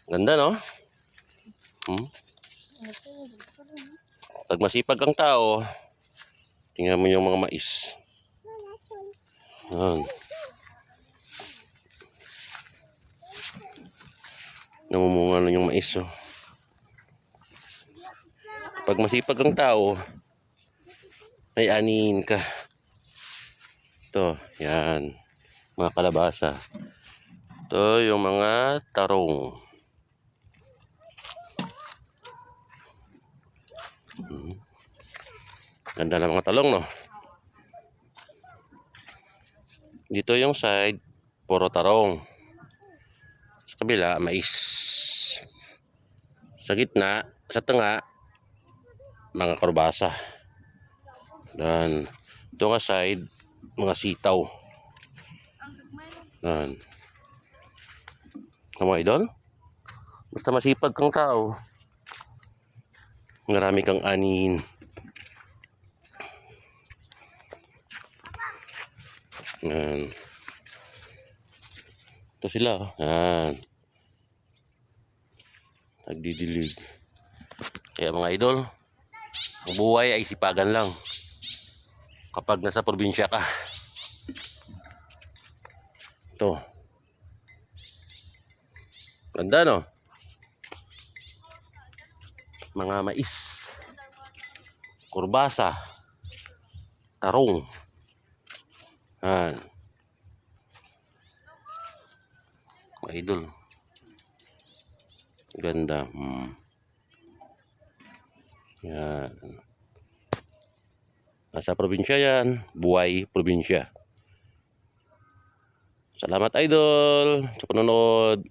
Ganda, no? Pag masipag ang tao, tingnan mo yung mga mais. Yan. Namumunga na yung mais, oh. Pag masipag ang tao, may anihin ka. Ito, yan. Mga kalabasa. Ito yung mga tarong. Ganda ng mga talong, no? Dito yung side, puro tarong. Sa kabila, mais. Sa gitna, sa tanga, mga kalabasa. Dan, ito nga side, mga sitaw. Dan. Mga idol, basta masipag kang tao, marami kang anihin. Yan. Ito sila. Yan. Nagdidilig. Kaya mga idol, ang buhay ay sipagan lang kapag nasa probinsya ka. Ito. Ganda, no? Mga mais. Kurbasa. Tarong. Yan. Mga idol. Ganda. Yan. Nasa probinsya yan. Buhay probinsya. Salamat idol sa panonood.